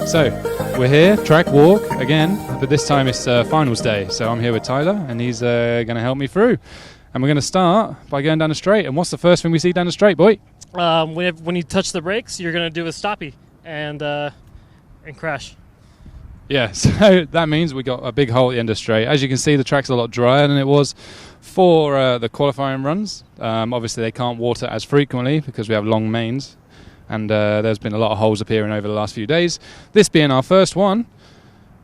So, we're here, track walk again, but this time it's finals day. So I'm here with Tyler, and he's going to help me through. And we're going to start by going down the straight. And what's the first thing we see down the straight, boy? When you touch the brakes, you're going to do a stoppie and crash. Yeah, so that means we got a big hole at the end of straight. As you can see, the track's a lot drier than it was for the qualifying runs. Obviously, they can't water as frequently because we have long mains. And there's been a lot of holes appearing over the last few days. This being our first one,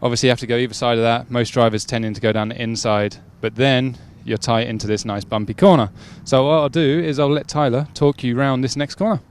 obviously you have to go either side of that. Most drivers tending to go down the inside, but then you're tight into this nice bumpy corner. So what I'll do is I'll let Tyler talk you around this next corner.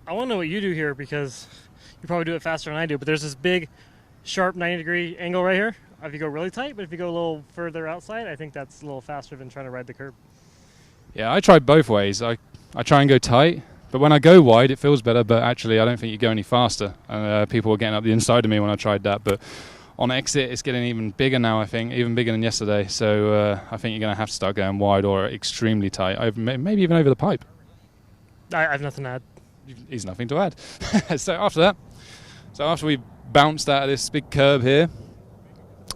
I want to know what you do here because you probably do it faster than I do, but there's this big, sharp 90-degree angle right here. If you go really tight, but if you go a little further outside, I think that's a little faster than trying to ride the curb. Yeah, I tried both ways. I try and go tight. But when I go wide, it feels better, but actually I don't think you go any faster. People were getting up the inside of me when I tried that. But on exit, it's getting even bigger now, I think, even bigger than yesterday. So I think you're going to have to start going wide or extremely tight, maybe even over the pipe. I have nothing to add. He's nothing to add. So after we bounced out of this big curb here,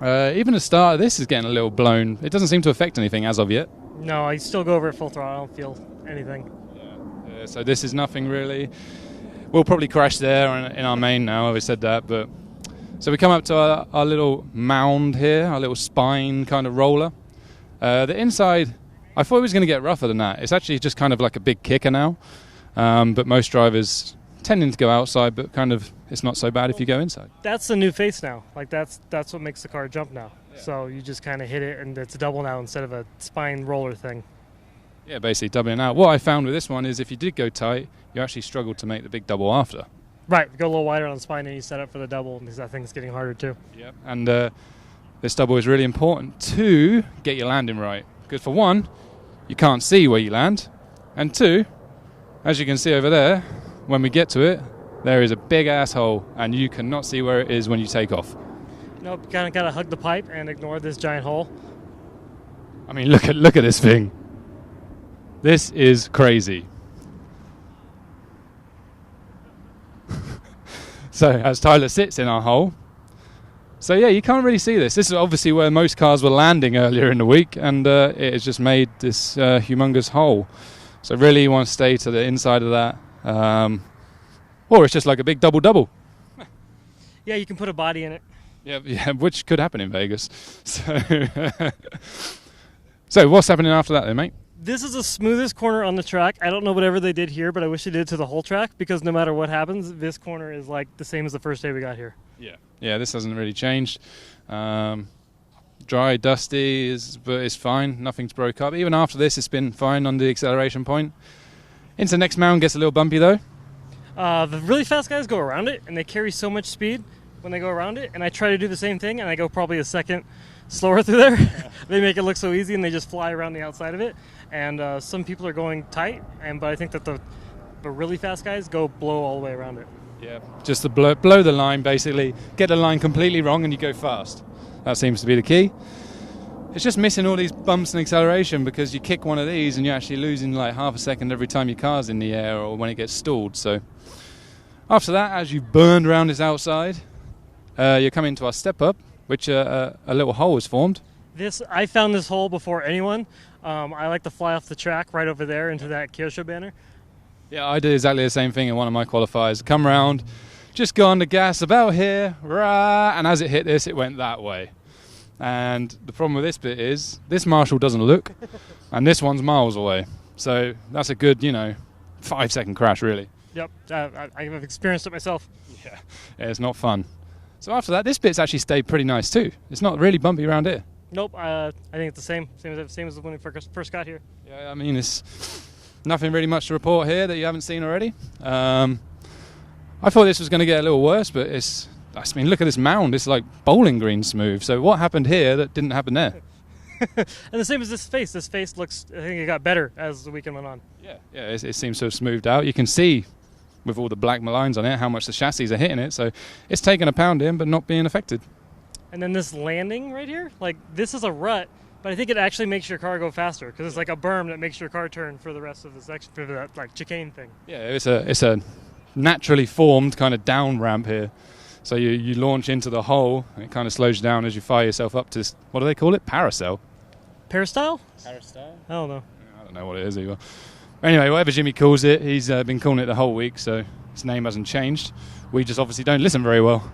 even the start of this is getting a little blown. It doesn't seem to affect anything as of yet. No, I still go over at full throttle. I don't feel anything. So this is nothing really. We'll probably crash there in our main now, I said that. But so we come up to our little mound here, our little spine kind of roller. The inside, I thought it was going to get rougher than that. It's actually just kind of like a big kicker now. But most drivers tending to go outside, but kind of it's not so bad if you go inside. That's the new face now. Like that's what makes the car jump now. Yeah. So you just kind of hit it and it's a double now instead of a spine roller thing. Yeah, basically doubling out. What I found with this one is if you did go tight, you actually struggled to make the big double after. Right, go a little wider on the spine and you set up for the double because that thing's getting harder too. Yep, and this double is really important to get your landing right. Because for one, you can't see where you land. And two, as you can see over there, when we get to it, there is a big asshole and you cannot see where it is when you take off. Nope, kind of got to hug the pipe and ignore this giant hole. I mean, look at this thing. This is crazy. So, as Tyler sits in our hole. So, yeah, you can't really see this. This is obviously where most cars were landing earlier in the week, and it has just made this humongous hole. So, really, you want to stay to the inside of that. Or it's just like a big double-double. Yeah, you can put a body in it. Yeah, which could happen in Vegas. So, what's happening after that then, mate? This is the smoothest corner on the track. I don't know whatever they did here, but I wish they did to the whole track because no matter what happens, this corner is like the same as the first day we got here. Yeah, this hasn't really changed. Dry, dusty, but it's fine. Nothing's broke up. Even after this, it's been fine on the acceleration point. Into the next mound gets a little bumpy though. The really fast guys go around it, and they carry so much speed when they go around it, and I try to do the same thing, and I go probably a second slower through there. Yeah. They make it look so easy, and they just fly around the outside of it. And some people are going tight, but I think that the really fast guys go blow all the way around it. Yeah, just to blow the line, basically. Get the line completely wrong, and you go fast. That seems to be the key. It's just missing all these bumps and acceleration because you kick one of these, and you're actually losing like half a second every time your car's in the air or when it gets stalled. So after that, as you've burned around this outside, you're coming to our step-up, which a little hole is formed. I found this hole before anyone. I like to fly off the track right over there into that Kyosho banner. Yeah, I did exactly the same thing in one of my qualifiers. Come round, just go on the gas about here, rah, and as it hit this, it went that way. And the problem with this bit is, this marshal doesn't look, and this one's miles away. So that's a good, 5-second crash, really. Yep, I've experienced it myself. Yeah, it's not fun. So after that, this bit's actually stayed pretty nice too. It's not really bumpy around here. Nope, I think it's the same as when we first got here. Yeah, I mean, it's nothing really much to report here that you haven't seen already. I thought this was going to get a little worse, but look at this mound. It's like bowling green smooth. So what happened here that didn't happen there? And the same as this face. This face looks, I think it got better as the weekend went on. Yeah, it seems to have smoothed out. You can see with all the black lines on it how much the chassis are hitting it. So it's taking a pound in, but not being affected. And then this landing right here, like this is a rut, but I think it actually makes your car go faster because it's like a berm that makes your car turn for the rest of the section, for that like chicane thing. Yeah, it's a naturally formed kind of down ramp here. So you launch into the hole, and it kind of slows you down as you fire yourself up to this, what do they call it? Parasail? Peristyle? Peristyle? I don't know. I don't know what it is either. Anyway, whatever Jimmy calls it, he's been calling it the whole week, so his name hasn't changed. We just obviously don't listen very well.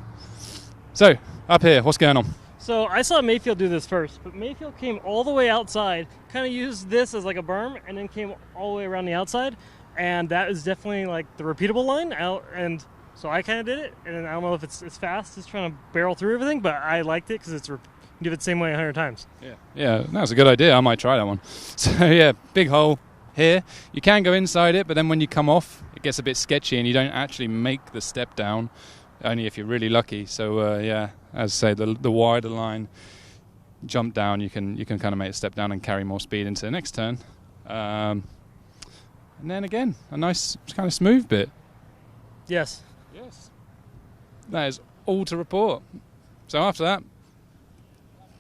So, up here, what's going on? So I saw Mayfield do this first, but Mayfield came all the way outside, kind of used this as like a berm, and then came all the way around the outside, and that is definitely like the repeatable line out. And so I kind of did it, and I don't know if it's as fast as trying to barrel through everything, but I liked it because it's you do it the same way 100 times. Yeah, that's a good idea. I might try that one. So yeah, big hole here. You can go inside it, but then when you come off, it gets a bit sketchy, and you don't actually make the step down. Only if you're really lucky. So yeah, as I say, the wider line, jump down, you can kind of make a step down and carry more speed into the next turn. And then again, a nice kind of smooth bit. Yes. That is all to report. So after that,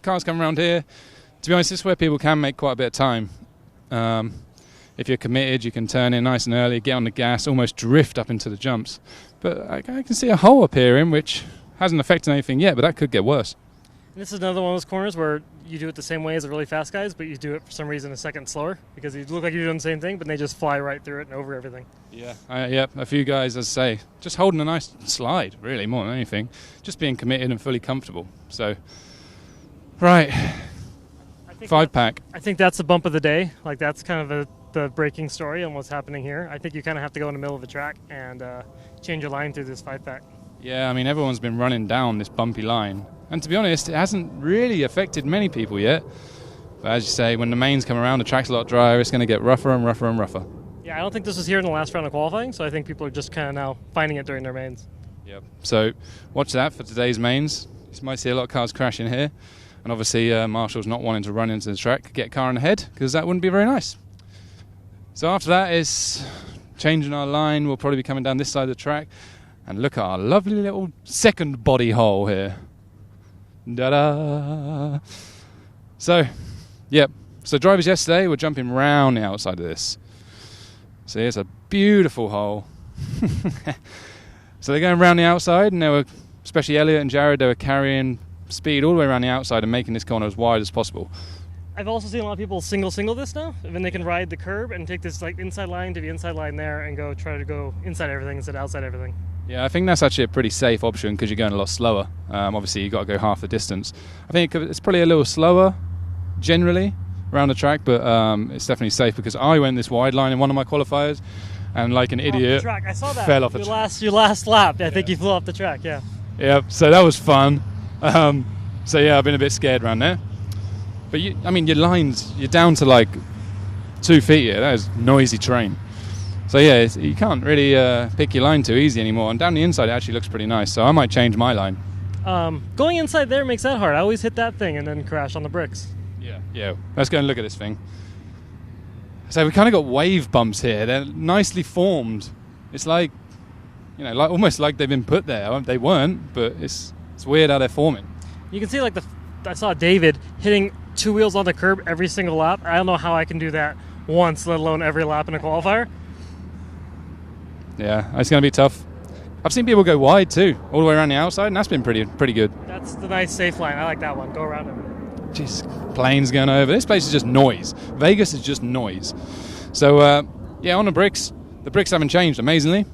cars come around here. To be honest, this is where people can make quite a bit of time. If you're committed, you can turn in nice and early, get on the gas, almost drift up into the jumps. But I can see a hole appearing, which hasn't affected anything yet, but that could get worse. And this is another one of those corners where you do it the same way as the really fast guys, but you do it for some reason a second slower, because you look like you're doing the same thing, but they just fly right through it and over everything. Yeah, a few guys, as I say, just holding a nice slide, really, more than anything. Just being committed and fully comfortable. So, right, 5-pack. I think that's the bump of the day. Like, that's kind of the breaking story on what's happening here. I think you kind of have to go in the middle of the track and change your line through this 5-pack. Yeah, I mean, everyone's been running down this bumpy line. And to be honest, it hasn't really affected many people yet. But as you say, when the mains come around, the track's a lot drier, it's going to get rougher and rougher and rougher. Yeah, I don't think this was here in the last round of qualifying, so I think people are just kind of now finding it during their mains. Yep. So watch that for today's mains. You might see a lot of cars crashing here. And obviously, Marshall's not wanting to run into the track, get a car in the head, because that wouldn't be very nice. So after that is changing our line. We'll probably be coming down this side of the track. And look at our lovely little second body hole here. Da-da! So, yep. So drivers yesterday were jumping round the outside of this. So it's a beautiful hole. So they're going around the outside, and they were, especially Elliot and Jared, they were carrying speed all the way around the outside and making this corner as wide as possible. I've also seen a lot of people single this now, and then they can ride the curb and take this like inside line to the inside line there and try to go inside everything instead of outside everything. Yeah, I think that's actually a pretty safe option because you're going a lot slower. Obviously, you've got to go half the distance. I think it's probably a little slower generally around the track, but it's definitely safe because I went this wide line in one of my qualifiers and like an idiot I saw that. Fell off the track. Your last lap, I think you flew off the track, yeah. Yeah, so that was fun. So yeah, I've been a bit scared around there. But your lines, you're down to like 2 feet here. That is noisy terrain. So yeah, you can't really pick your line too easy anymore. And down the inside, it actually looks pretty nice. So I might change my line. Going inside there makes that hard. I always hit that thing and then crash on the bricks. Yeah. Let's go and look at this thing. So we kind of got wave bumps here. They're nicely formed. It's like, like almost like they've been put there. They weren't, but it's weird how they're forming. You can see like I saw David hitting 2 wheels on the curb every single lap. I don't know how I can do that once, let alone every lap in a qualifier. Yeah, it's going to be tough. I've seen people go wide too, all the way around the outside, and that's been pretty good. That's the nice safe line. I like that one. Go around it. Jeez, planes going over. This place is just noise. Vegas is just noise. So, on the bricks haven't changed, amazingly,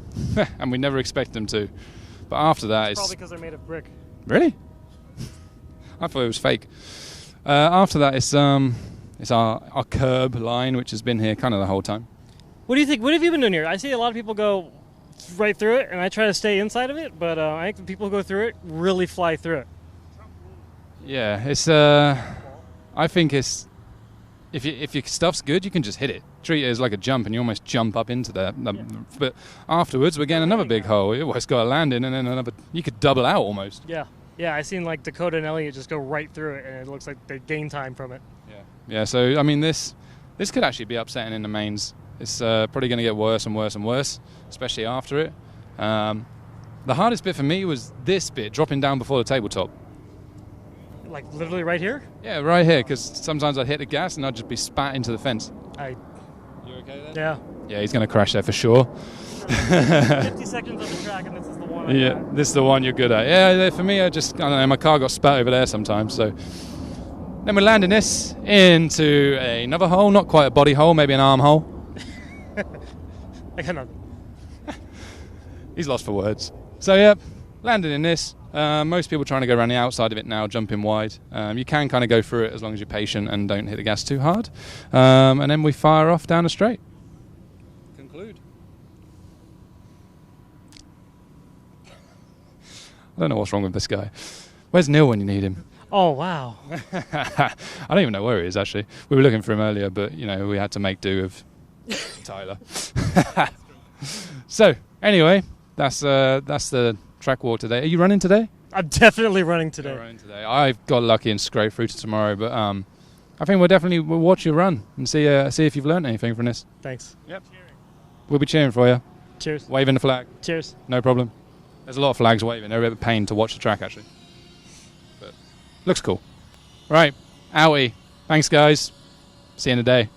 and we never expect them to. But after that, it's probably because they're made of brick. Really? I thought it was fake. After that, it's our curb line, which has been here kind of the whole time. What do you think? What have you been doing here? I see a lot of people go right through it, and I try to stay inside of it, but I think the people who go through it really fly through it. Yeah, it's. I think it's. If your stuff's good, you can just hit it. Treat it as like a jump, and you almost jump up into that. Yeah. But afterwards, we're getting another big hole. It's got a landing, and then another. You could double out almost. Yeah, I've seen like Dakota and Elliot just go right through it, and it looks like they gain time from it. Yeah. So I mean, this could actually be upsetting in the mains. It's probably going to get worse and worse and worse, especially after it. The hardest bit for me was this bit, dropping down before the tabletop. Like literally right here? Yeah, right here, because sometimes I'd hit the gas and I'd just be spat into the fence. You okay there? Yeah. Yeah, he's going to crash there for sure. 50 seconds on the track, and this is the one. Yeah, this is the one you're good at. Yeah, for me, I don't know, my car got spat over there sometimes, so. Then we're landing this into another hole, not quite a body hole, maybe an arm hole. I got nothing. He's lost for words. So yeah, landing in this. Most people trying to go around the outside of it now, jumping wide. You can kind of go through it as long as you're patient and don't hit the gas too hard. And then we fire off down the straight. Conclude. I don't know what's wrong with this guy. Where's Neil when you need him? Oh, wow. I don't even know where he is, actually. We were looking for him earlier, but, we had to make do with Tyler. So, anyway, that's the track walk today. Are you running today? I'm definitely running today. You're running today. I've got lucky and scraped through to tomorrow, but I think we'll watch you run and see if you've learned anything from this. Thanks. Yep. We'll be cheering for you. Cheers. Waving the flag. Cheers. No problem. There's a lot of flags waving. They're a bit of a pain to watch the track, actually. But looks cool. Right. Outie. Thanks, guys. See you in a day.